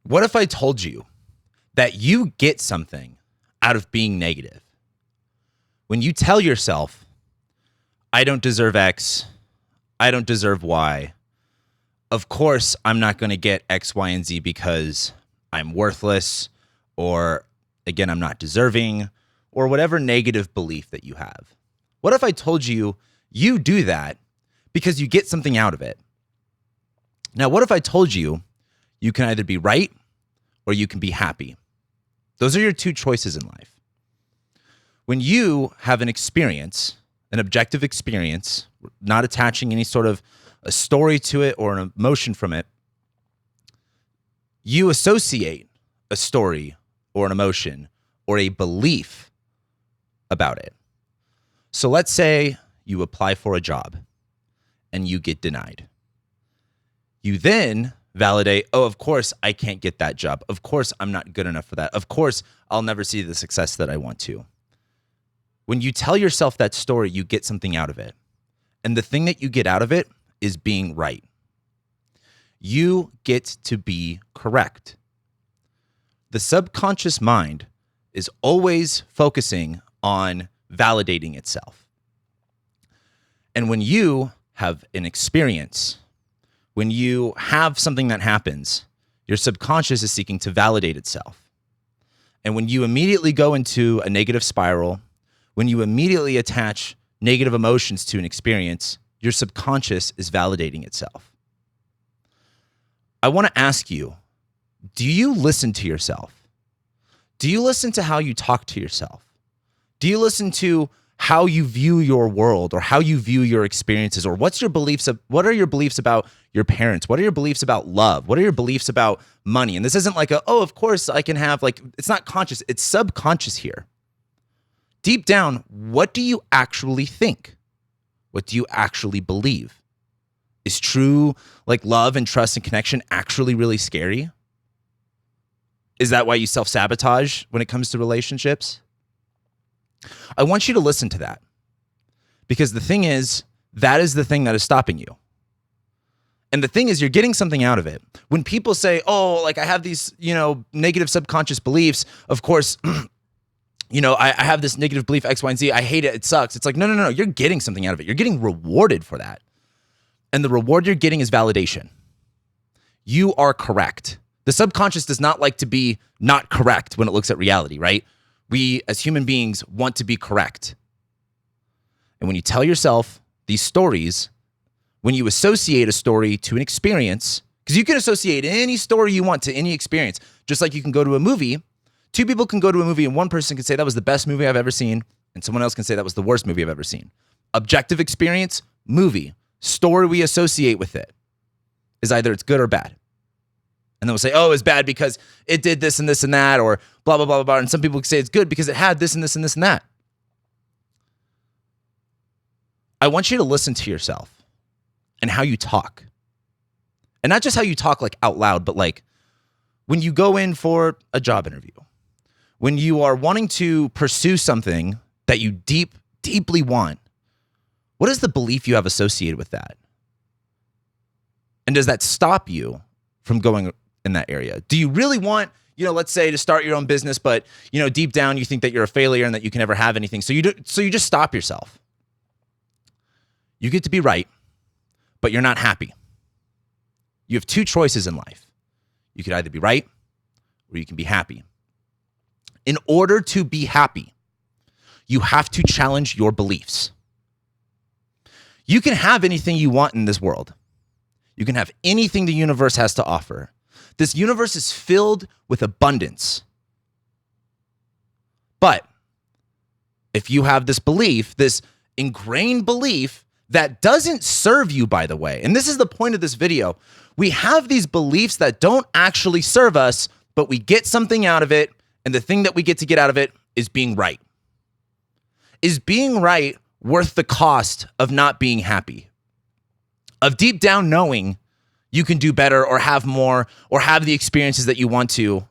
What if I told you that you get something out of being negative? When you tell yourself, I don't deserve X, I don't deserve Y, of course I'm not going to get X, Y, and Z because I'm worthless, or again, I'm not deserving, or whatever negative belief that you have. What if I told you you do that because you get something out of it? Now, what if I told you you can either be right or you can be happy? Those are your two choices in life. When you have an experience, an objective experience, not attaching any sort of a story to it or an emotion from it, you associate a story or an emotion or a belief about it. So let's say you apply for a job and you get denied. You then validate, oh, of course I can't get that job. Of course I'm not good enough for that. Of course I'll never see the success that I want to. When you tell yourself that story, you get something out of it. And the thing that you get out of it is being right. You get to be correct. The subconscious mind is always focusing on validating itself. And when you have an experience, when you have something that happens, your subconscious is seeking to validate itself. And when you immediately go into a negative spiral, when you immediately attach negative emotions to an experience, your subconscious is validating itself. I want to ask you, do you listen to yourself? Do you listen to how you talk to yourself? Do you listen to how you view your world or how you view your experiences? Or what are your beliefs about your parents? What are your beliefs about love? What are your beliefs about money? And this isn't like of course I can have, it's not conscious, it's subconscious here. Deep down, what do you actually think? What do you actually believe? Is true, love and trust and connection actually really scary? Is that why you self-sabotage when it comes to relationships? I want you to listen to that, because the thing is, that is the thing that is stopping you. And the thing is, you're getting something out of it. When people say, I have these, negative subconscious beliefs, of course, I have this negative belief, X, Y, and Z. I hate it. It sucks. It's like, no. You're getting something out of it. You're getting rewarded for that. And the reward you're getting is validation. You are correct. The subconscious does not like to be not correct when it looks at reality, right? We, as human beings, want to be correct. And when you tell yourself these stories, when you associate a story to an experience, because you can associate any story you want to any experience, just like you can go to a movie. Two people can go to a movie and one person can say that was the best movie I've ever seen, and someone else can say that was the worst movie I've ever seen. Objective experience, movie, story we associate with it is either it's good or bad. And then we'll say, it's bad because it did this and this and that, or blah, blah, blah, blah. And some people say it's good because it had this and this and this and that. I want you to listen to yourself and how you talk. And not just how you talk out loud, but when you go in for a job interview, when you are wanting to pursue something that you deeply want, what is the belief you have associated with that? And does that stop you from going in that area? Do you really want, let's say, to start your own business, but, deep down you think that you're a failure and that you can never have anything. So you just stop yourself. You get to be right, but you're not happy. You have two choices in life. You could either be right or you can be happy. In order to be happy, you have to challenge your beliefs. You can have anything you want in this world. You can have anything the universe has to offer. This universe is filled with abundance. But if you have this belief, this ingrained belief that doesn't serve you, by the way, and this is the point of this video, we have these beliefs that don't actually serve us, but we get something out of it, and the thing that we get to get out of it is being right. Is being right worth the cost of not being happy? Of deep down knowing you can do better or have more or have the experiences that you want to?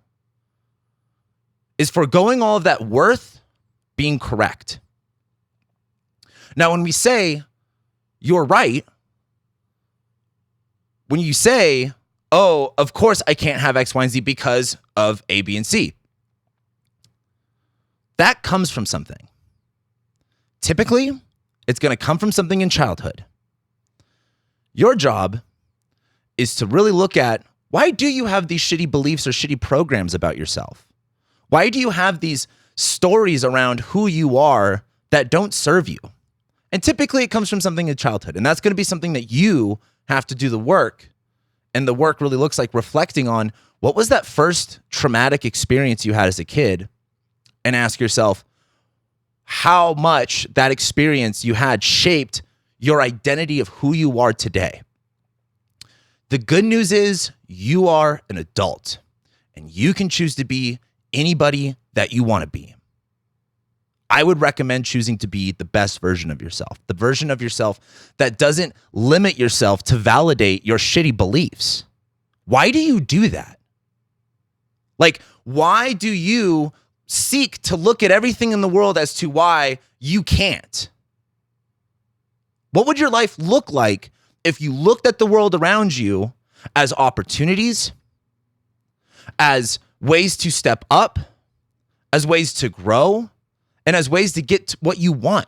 Is foregoing all of that worth being correct? Now, when we say you're right, when you say oh, of course I can't have X, Y, and Z because of A, B, and C. That comes from something. Typically, it's going to come from something in childhood. Your job is to really look at, why do you have these shitty beliefs or shitty programs about yourself? Why do you have these stories around who you are that don't serve you? And typically it comes from something in childhood. And that's going to be something that you have to do the work. And the work really looks like reflecting on, what was that first traumatic experience you had as a kid? And ask yourself how much that experience you had shaped your identity of who you are today. The good news is you are an adult and you can choose to be anybody that you want to be. I would recommend choosing to be the best version of yourself, the version of yourself that doesn't limit yourself to validate your shitty beliefs. Why do you do that? Like, why do you seek to look at everything in the world as to why you can't? What would your life look like if you looked at the world around you as opportunities, as ways to step up, as ways to grow, and as ways to get to what you want?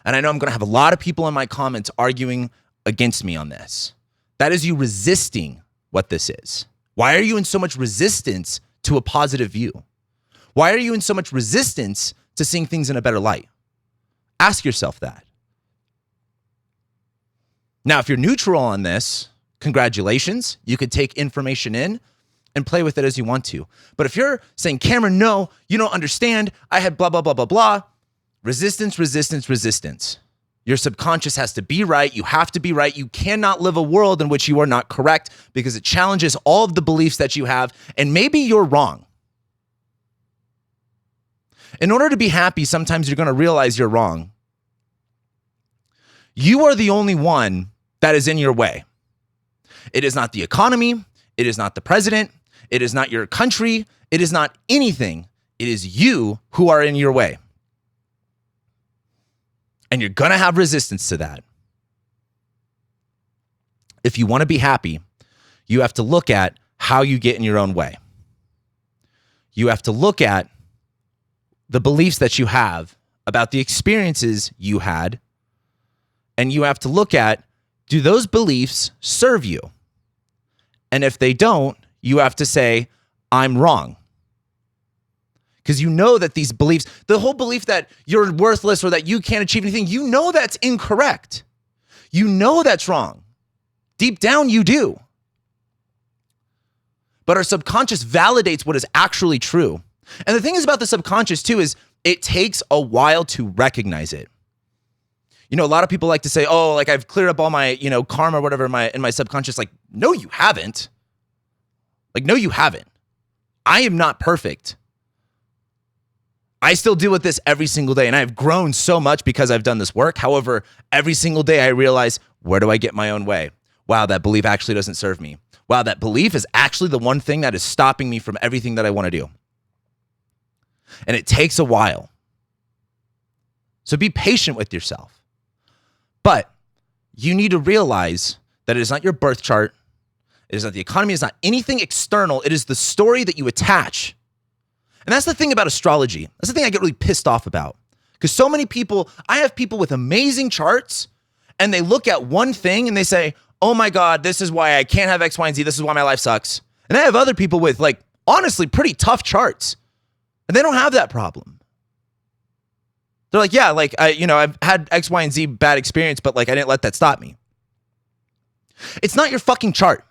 And I know I'm going to have a lot of people in my comments arguing against me on this. That is you resisting what this is. Why are you in so much resistance to a positive view? Why are you in so much resistance to seeing things in a better light? Ask yourself that. Now, if you're neutral on this, congratulations. You could take information in and play with it as you want to. But if you're saying, Cameron, no, you don't understand, I had blah, blah, blah, blah, blah, resistance, resistance, resistance. Your subconscious has to be right. You have to be right. You cannot live a world in which you are not correct because it challenges all of the beliefs that you have, and maybe you're wrong. In order to be happy, sometimes you're going to realize you're wrong. You are the only one that is in your way. It is not the economy. It is not the president. It is not your country. It is not anything. It is you who are in your way. And you're going to have resistance to that. If you want to be happy, you have to look at how you get in your own way. You have to look at the beliefs that you have about the experiences you had. And you have to look at, do those beliefs serve you? And if they don't, you have to say, I'm wrong. Because you know that these beliefs, the whole belief that you're worthless or that you can't achieve anything, you know that's incorrect. You know that's wrong. Deep down, you do. But our subconscious validates what is actually true. And the thing is about the subconscious too is it takes a while to recognize it. You know, a lot of people like to say, oh, like I've cleared up all my, karma or whatever in my subconscious. Like, no, you haven't. Like, no, you haven't. I am not perfect. I still deal with this every single day, and I've grown so much because I've done this work. However, every single day I realize, where do I get my own way? Wow, that belief actually doesn't serve me. Wow, that belief is actually the one thing that is stopping me from everything that I want to do. And it takes a while. So be patient with yourself. But you need to realize that it is not your birth chart. It is not the economy. It's not anything external. It is the story that you attach. And that's the thing about astrology. That's the thing I get really pissed off about. Because so many people, I have people with amazing charts, and they look at one thing and they say, oh my God, this is why I can't have X, Y, and Z. This is why my life sucks. And I have other people with, like, honestly, pretty tough charts, and they don't have that problem. They're like, yeah, like, I've had X, Y, and Z bad experience, but like, I didn't let that stop me. It's not your fucking chart.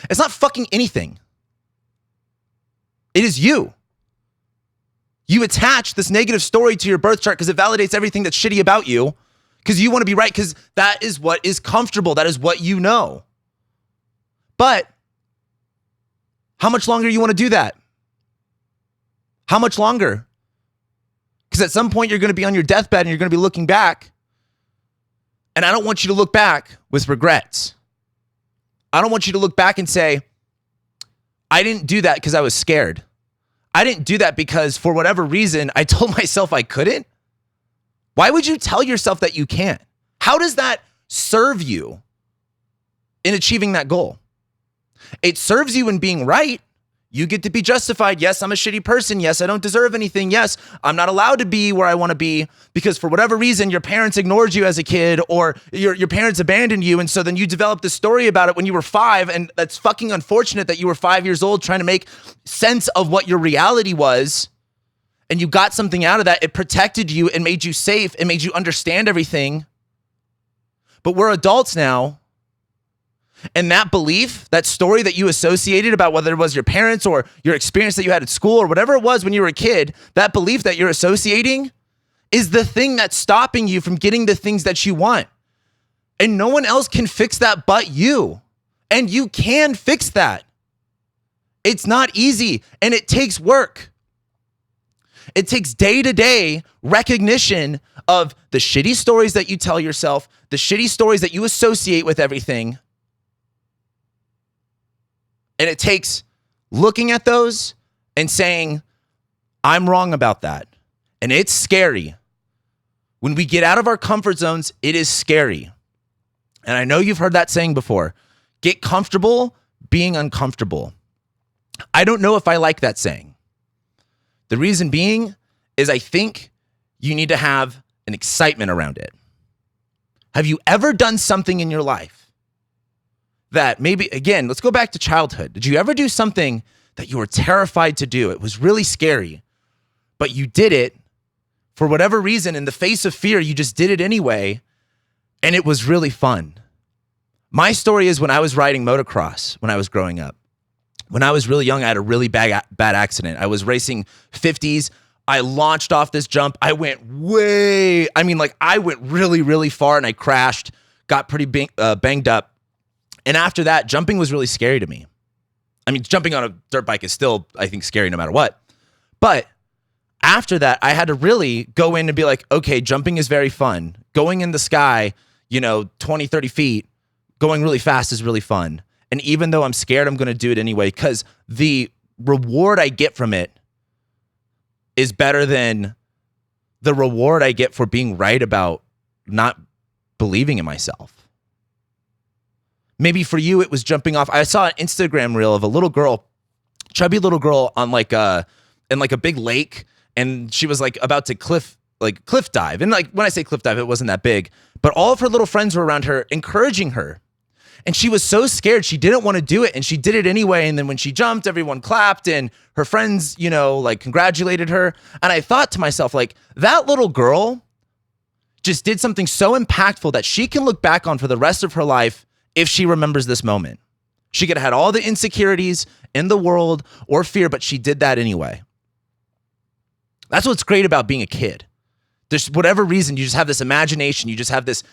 It's not fucking anything. It is you. You attach this negative story to your birth chart because it validates everything that's shitty about you because you want to be right because that is what is comfortable. That is what you know. But how much longer you want to do that? How much longer? Because at some point you're going to be on your deathbed and you're going to be looking back. And I don't want you to look back with regrets. I don't want you to look back and say, I didn't do that because I was scared. I didn't do that because for whatever reason, I told myself I couldn't. Why would you tell yourself that you can't? How does that serve you? in achieving that goal. It serves you in being right. You get to be justified. Yes, I'm a shitty person. Yes, I don't deserve anything. Yes, I'm not allowed to be where I want to be because for whatever reason, your parents ignored you as a kid or your parents abandoned you. And so then you developed this story about it when you were 5. And that's fucking unfortunate that you were 5 years old trying to make sense of what your reality was. And you got something out of that. It protected you and made you safe. It made you understand everything. But we're adults now. And that belief, that story that you associated about whether it was your parents or your experience that you had at school or whatever it was when you were a kid, that belief that you're associating is the thing that's stopping you from getting the things that you want. And no one else can fix that but you. And you can fix that. It's not easy and it takes work. It takes day-to-day recognition of the shitty stories that you tell yourself, the shitty stories that you associate with everything. And it takes looking at those and saying, I'm wrong about that. And it's scary. When we get out of our comfort zones, it is scary. And I know you've heard that saying before. Get comfortable being uncomfortable. I don't know if I like that saying. The reason being is I think you need to have an excitement around it. Have you ever done something in your life that maybe, again, let's go back to childhood. Did you ever do something that you were terrified to do? It was really scary, but you did it for whatever reason. In the face of fear, you just did it anyway, and it was really fun. My story is when I was riding motocross when I was growing up. When I was really young, I had a really bad accident. I was racing 50s. I launched off this jump. I went I went really, really far, and I crashed, got pretty banged up. And after that, jumping was really scary to me. I mean, jumping on a dirt bike is still, I think, scary no matter what. But after that, I had to really go in and be like, okay, jumping is very fun. Going in the sky, 20, 30 feet, going really fast is really fun. And even though I'm scared, I'm going to do it anyway because the reward I get from it is better than the reward I get for being right about not believing in myself. Maybe for you, it was jumping off. I saw an Instagram reel of a little girl, chubby little girl on in a big lake. And she was about to cliff dive. And when I say cliff dive, it wasn't that big, but all of her little friends were around her encouraging her. And she was so scared. She didn't want to do it. And she did it anyway. And then when she jumped, everyone clapped and her friends, congratulated her. And I thought to myself, that little girl just did something so impactful that she can look back on for the rest of her life if she remembers this moment. She could have had all the insecurities in the world or fear, but she did that anyway. That's what's great about being a kid. There's whatever reason, you just have this imagination. You just have this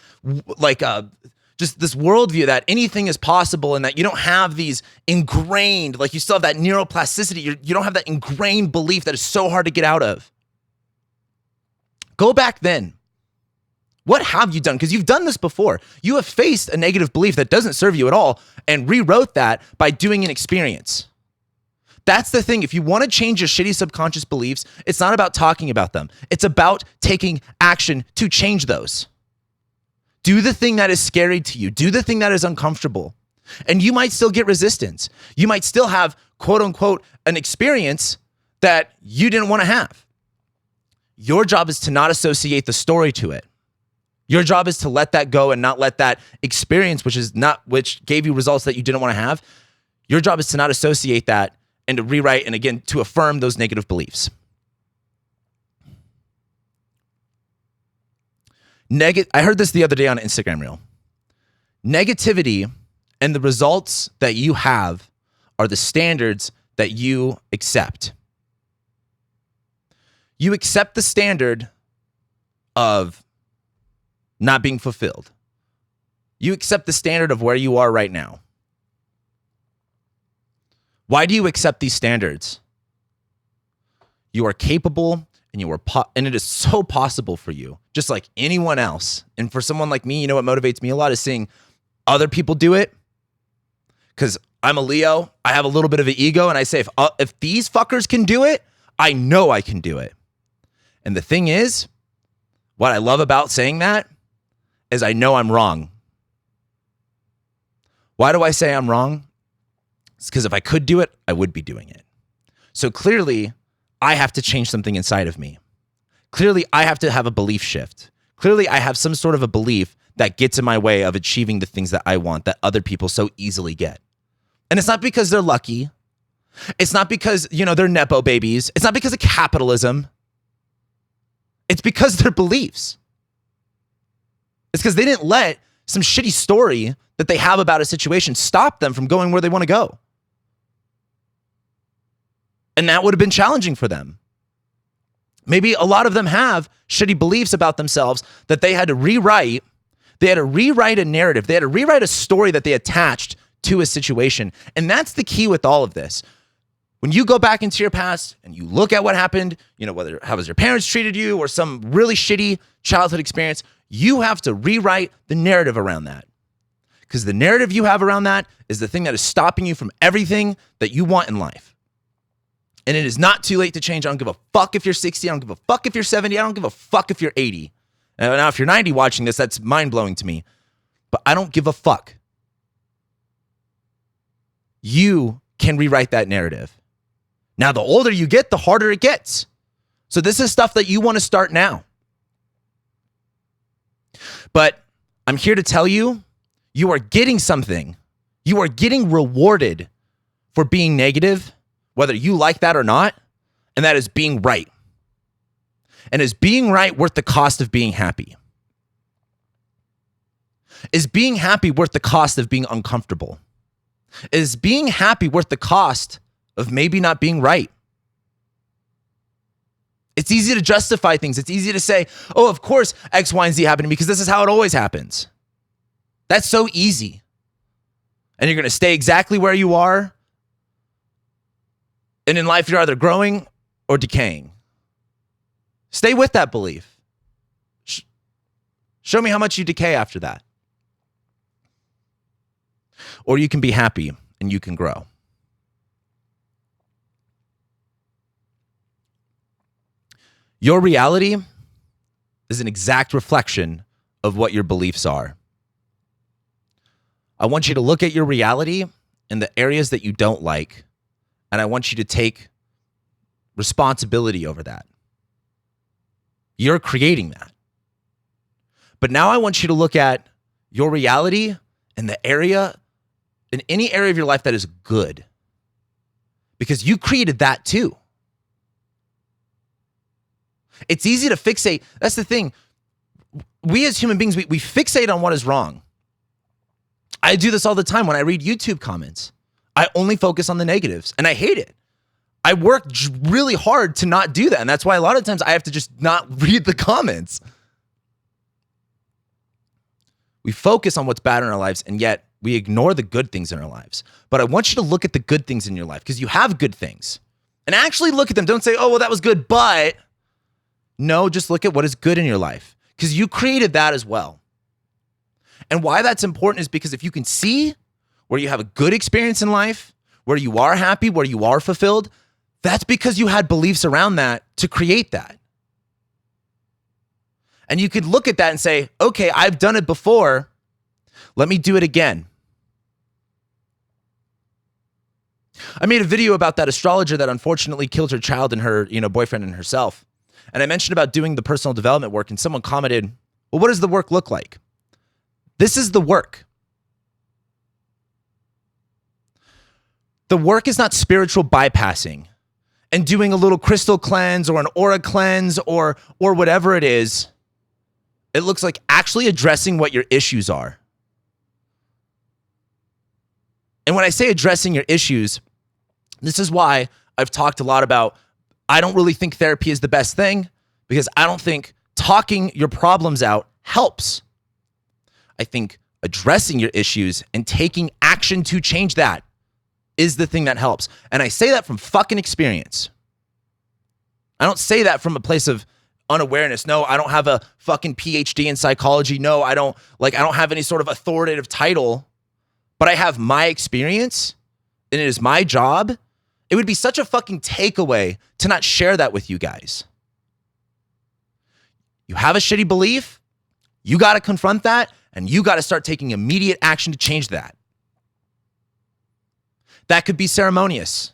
just this worldview that anything is possible and that you don't have these ingrained, you still have that neuroplasticity. You don't have that ingrained belief that is so hard to get out of. Go back then. What have you done? Because you've done this before. You have faced a negative belief that doesn't serve you at all and rewrote that by doing an experience. That's the thing. If you want to change your shitty subconscious beliefs, it's not about talking about them. It's about taking action to change those. Do the thing that is scary to you. Do the thing that is uncomfortable. And you might still get resistance. You might still have, quote unquote, an experience that you didn't want to have. Your job is to not associate the story to it. Your job is to let that go and not let that experience, which gave you results that you didn't want to have. Your job is to not associate that and to rewrite and again, to affirm those negative beliefs. I heard this the other day on an Instagram reel. Negativity and the results that you have are the standards that you accept. You accept the standard of not being fulfilled. You accept the standard of where you are right now. Why do you accept these standards? You are capable and it is so possible for you, just like anyone else. And for someone like me, what motivates me a lot is seeing other people do it. Because I'm a Leo, I have a little bit of an ego, and I say, if these fuckers can do it, I know I can do it. And the thing is, what I love about saying that is I know I'm wrong. Why do I say I'm wrong? It's because if I could do it, I would be doing it. So clearly, I have to change something inside of me. Clearly, I have to have a belief shift. Clearly, I have some sort of a belief that gets in my way of achieving the things that I want that other people so easily get. And it's not because they're lucky. It's not because, they're Nepo babies. It's not because of capitalism. It's because they're beliefs. It's because they didn't let some shitty story that they have about a situation stop them from going where they want to go. And that would have been challenging for them. Maybe a lot of them have shitty beliefs about themselves that they had to rewrite. They had to rewrite a narrative. They had to rewrite a story that they attached to a situation. And that's the key with all of this. When you go back into your past and you look at what happened, whether how has your parents treated you or some really shitty childhood experience, you have to rewrite the narrative around that. Because the narrative you have around that is the thing that is stopping you from everything that you want in life. And it is not too late to change. I don't give a fuck if you're 60. I don't give a fuck if you're 70. I don't give a fuck if you're 80. Now, if you're 90 watching this, that's mind-blowing to me. But I don't give a fuck. You can rewrite that narrative. Now, the older you get, the harder it gets. So this is stuff that you want to start now. But I'm here to tell you, you are getting something. You are getting rewarded for being negative, whether you like that or not, and that is being right. And is being right worth the cost of being happy? Is being happy worth the cost of being uncomfortable? Is being happy worth the cost of maybe not being right? It's easy to justify things. It's easy to say, oh, of course X, Y, and Z happened to me because this is how it always happens. That's so easy. And you're going to stay exactly where you are. And in life, you're either growing or decaying. Stay with that belief. Show me how much you decay after that. Or you can be happy and you can grow. Your reality is an exact reflection of what your beliefs are. I want you to look at your reality in the areas that you don't like, and I want you to take responsibility over that. You're creating that. But now I want you to look at your reality in the area, in any area of your life that is good. Because you created that too. It's easy to fixate. That's the thing. We as human beings, we fixate on what is wrong. I do this all the time when I read YouTube comments. I only focus on the negatives, and I hate it. I work really hard to not do that, and that's why a lot of times I have to just not read the comments. We focus on what's bad in our lives, and yet we ignore the good things in our lives. But I want you to look at the good things in your life, because you have good things. And actually look at them. Don't say, oh, well, that was good, but... No, just look at what is good in your life, because you created that as well. And why that's important is because if you can see where you have a good experience in life, where you are happy, where you are fulfilled, that's because you had beliefs around that to create that. And you could look at that and say, okay, I've done it before. Let me do it again. I made a video about that astrologer that unfortunately killed her child and her, boyfriend and herself. And I mentioned about doing the personal development work, and someone commented, well, what does the work look like? This is the work. The work is not spiritual bypassing and doing a little crystal cleanse or an aura cleanse or whatever it is. It looks like actually addressing what your issues are. And when I say addressing your issues, this is why I've talked a lot about I don't really think therapy is the best thing, because I don't think talking your problems out helps. I think addressing your issues and taking action to change that is the thing that helps. And I say that from fucking experience. I don't say that from a place of unawareness. No, I don't have a fucking PhD in psychology. No, I don't have any sort of authoritative title, but I have my experience and it is my job. It would be such a fucking takeaway to not share that with you guys. You have a shitty belief, you got to confront that, and you got to start taking immediate action to change that. That could be ceremonious.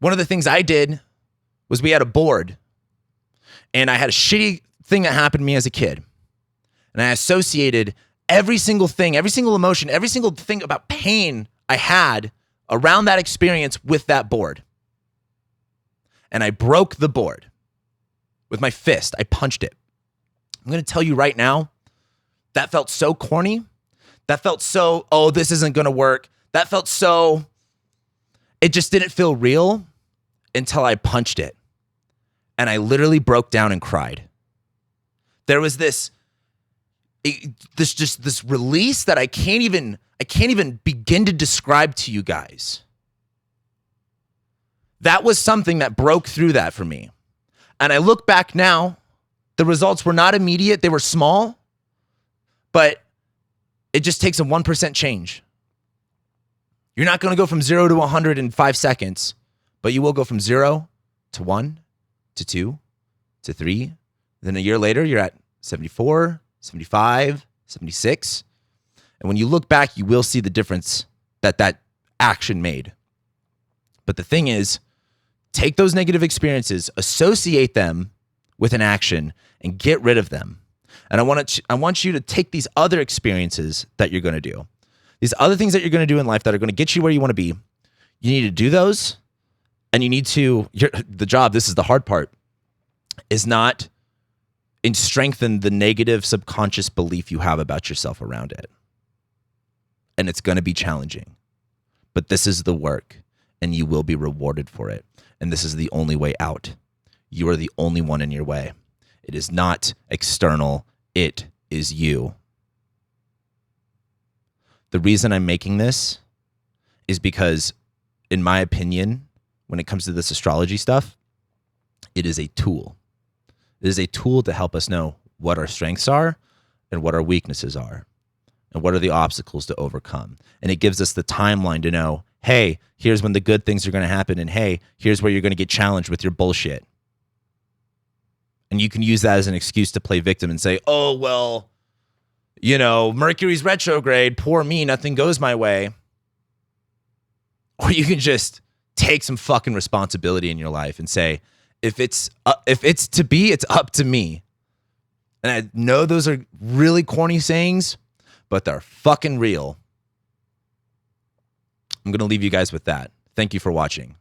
One of the things I did was we had a board, and I had a shitty thing that happened to me as a kid. And I associated every single thing, every single emotion, every single thing about pain I had around that experience with that board. And I broke the board with my fist. I punched it. I'm going to tell you right now, that felt so corny. That felt so, oh, this isn't going to work. That felt so, it just didn't feel real until I punched it. And I literally broke down and cried. There was this release that I can't even begin to describe to you guys. That was something that broke through that for me. And I look back now, the results were not immediate. They were small, but it just takes a 1% change. You're not going to go from 0 to 100 in 5 seconds, but you will go from 0 to 1 to 2 to 3. Then a year later, you're at 74, 75, 76. And when you look back, you will see the difference that action made. But the thing is, take those negative experiences, associate them with an action, and get rid of them. And I want you to take these other experiences that you're going to do, these other things that you're going to do in life that are going to get you where you want to be. You need to do those, and you need to, the job, this is the hard part, is not and strengthen the negative subconscious belief you have about yourself around it. And it's going to be challenging, but this is the work, and you will be rewarded for it. And this is the only way out. You are the only one in your way. It is not external. It is you. The reason I'm making this is because, in my opinion, when it comes to this astrology stuff, it is a tool. It is a tool to help us know what our strengths are and what our weaknesses are and what are the obstacles to overcome. And it gives us the timeline to know, hey, here's when the good things are going to happen, and hey, here's where you're going to get challenged with your bullshit. And you can use that as an excuse to play victim and say, oh, well, you know, Mercury's retrograde, poor me, nothing goes my way. Or you can just take some fucking responsibility in your life and say, if it's to be, it's up to me. And I know those are really corny sayings, but they're fucking real. I'm going to leave you guys with that. Thank you for watching.